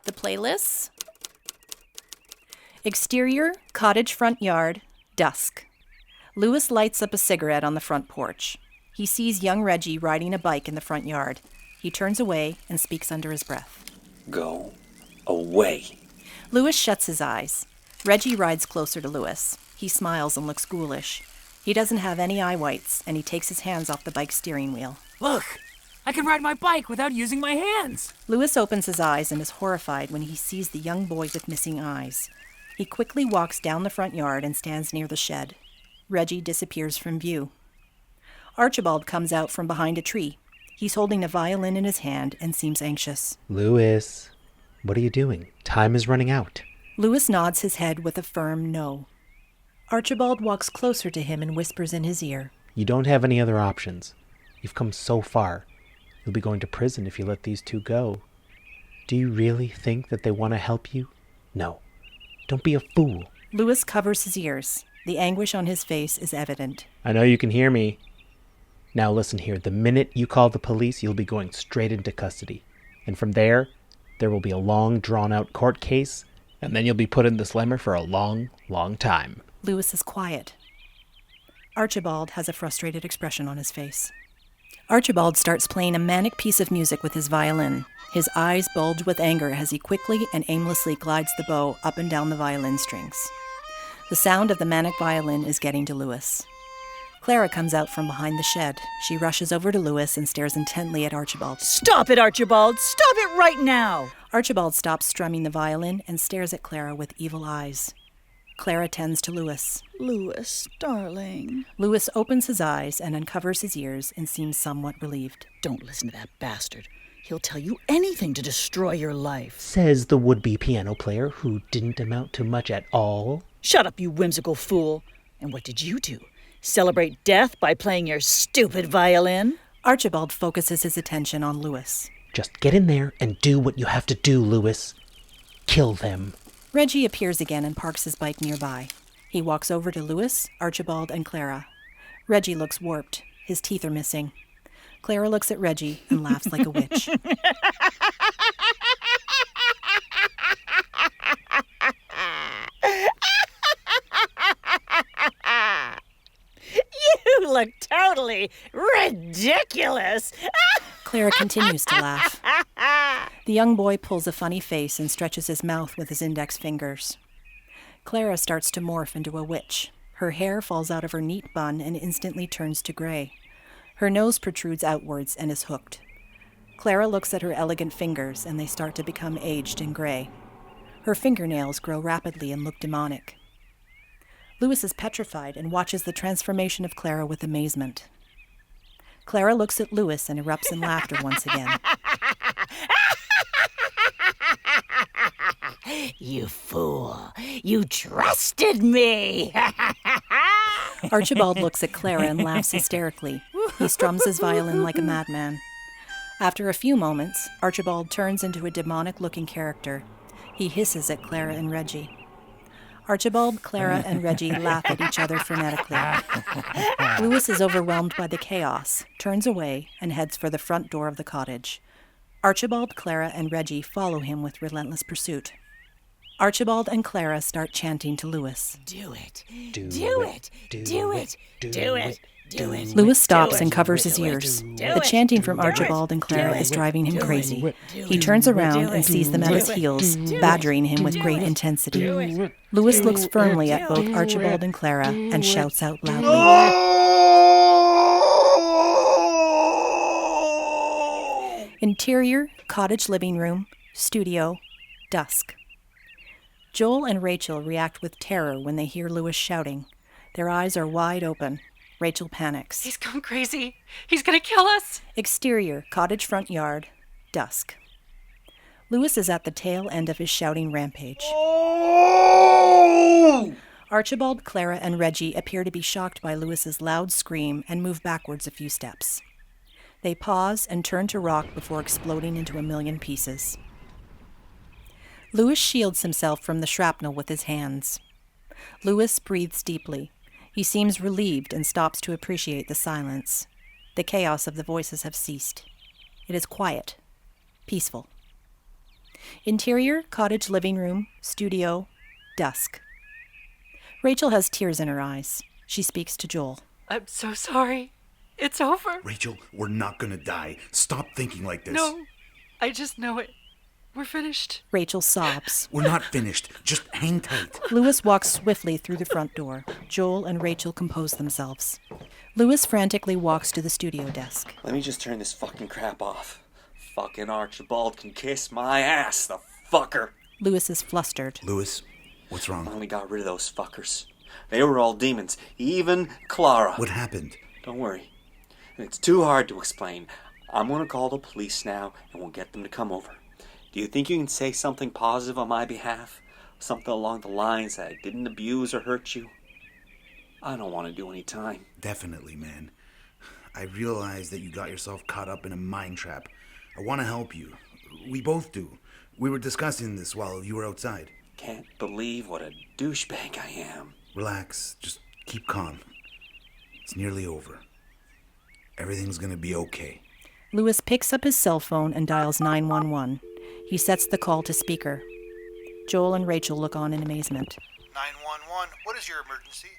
the playlists. Exterior, cottage front yard, dusk. Louis lights up a cigarette on the front porch. He sees young Reggie riding a bike in the front yard. He turns away and speaks under his breath. Go away. Louis shuts his eyes. Reggie rides closer to Louis. He smiles and looks ghoulish. He doesn't have any eye whites, and he takes his hands off the bike's steering wheel. Look, I can ride my bike without using my hands. Louis opens his eyes and is horrified when he sees the young boy with missing eyes. He quickly walks down the front yard and stands near the shed. Reggie disappears from view. Archibald comes out from behind a tree. He's holding a violin in his hand and seems anxious. Louis, what are you doing? Time is running out. Louis nods his head with a firm no. Archibald walks closer to him and whispers in his ear. You don't have any other options. You've come so far. You'll be going to prison if you let these two go. Do you really think that they want to help you? No. Don't be a fool. Louis covers his ears. The anguish on his face is evident. I know you can hear me. Now listen here. The minute you call the police, you'll be going straight into custody. And from there will be a long, drawn-out court case, and then you'll be put in the slammer for a long, long time. Louis is quiet. Archibald has a frustrated expression on his face. Archibald starts playing a manic piece of music with his violin. His eyes bulge with anger as he quickly and aimlessly glides the bow up and down the violin strings. The sound of the manic violin is getting to Louis. Clara comes out from behind the shed. She rushes over to Louis and stares intently at Archibald. Stop it, Archibald! Stop it right now! Archibald stops strumming the violin and stares at Clara with evil eyes. Clara tends to Louis. Louis, darling. Louis opens his eyes and uncovers his ears and seems somewhat relieved. Don't listen to that bastard. He'll tell you anything to destroy your life. Says the would-be piano player who didn't amount to much at all. Shut up, you whimsical fool. And what did you do? Celebrate death by playing your stupid violin? Archibald focuses his attention on Louis. Just get in there and do what you have to do, Louis. Kill them. Reggie appears again and parks his bike nearby. He walks over to Louis, Archibald, and Clara. Reggie looks warped. His teeth are missing. Clara looks at Reggie and laughs like a witch. You look totally ridiculous. Clara continues to laugh. The young boy pulls a funny face and stretches his mouth with his index fingers. Clara starts to morph into a witch. Her hair falls out of her neat bun and instantly turns to gray. Her nose protrudes outwards and is hooked. Clara looks at her elegant fingers and they start to become aged and gray. Her fingernails grow rapidly and look demonic. Louis is petrified and watches the transformation of Clara with amazement. Clara looks at Louis and erupts in laughter once again. You fool. You trusted me. Archibald looks at Clara and laughs hysterically. He strums his violin like a madman. After a few moments, Archibald turns into a demonic-looking character. He hisses at Clara and Reggie. Archibald, Clara, and Reggie laugh at each other frenetically. Louis is overwhelmed by the chaos, turns away, and heads for the front door of the cottage. Archibald, Clara, and Reggie follow him with relentless pursuit. Archibald and Clara start chanting to Louis. Do it. Do it. Do it. Do it. Do it. Louis stops and covers his ears. The chanting from Archibald and Clara is driving him crazy. He turns around and sees them at his heels, badgering him with great intensity. Louis looks firmly at both Archibald and Clara and shouts out loudly. Interior, cottage living room, studio, dusk. Joel and Rachel react with terror when they hear Louis shouting. Their eyes are wide open. Rachel panics. He's gone crazy. He's gonna kill us. Exterior, cottage front yard, dusk. Louis is at the tail end of his shouting rampage. Oh! Archibald, Clara, and Reggie appear to be shocked by Louis's loud scream and move backwards a few steps. They pause and turn to rock before exploding into a million pieces. Louis shields himself from the shrapnel with his hands. Louis breathes deeply. He seems relieved and stops to appreciate the silence. The chaos of the voices have ceased. It is quiet, peaceful. Interior, cottage living room, studio, dusk. Rachel has tears in her eyes. She speaks to Joel. I'm so sorry. It's over. Rachel, we're not gonna die. Stop thinking like this. No, I just know it. We're finished. Rachel sobs. We're not finished. Just hang tight. Lewis walks swiftly through the front door. Joel and Rachel compose themselves. Lewis frantically walks to the studio desk. Let me just turn this fucking crap off. Fucking Archibald can kiss my ass, the fucker. Lewis is flustered. Lewis, what's wrong? Finally got rid of those fuckers. They were all demons, even Clara. What happened? Don't worry. It's too hard to explain. I'm gonna call the police now, and we'll get them to come over. Do you think you can say something positive on my behalf? Something along the lines that I didn't abuse or hurt you? I don't want to do any time. Definitely, man. I realize that you got yourself caught up in a mind trap. I want to help you. We both do. We were discussing this while you were outside. Can't believe what a douchebag I am. Relax. Just keep calm. It's nearly over. Everything's gonna be okay. Lewis picks up his cell phone and dials 911. He sets the call to speaker. Joel and Rachel look on in amazement. 911, what is your emergency?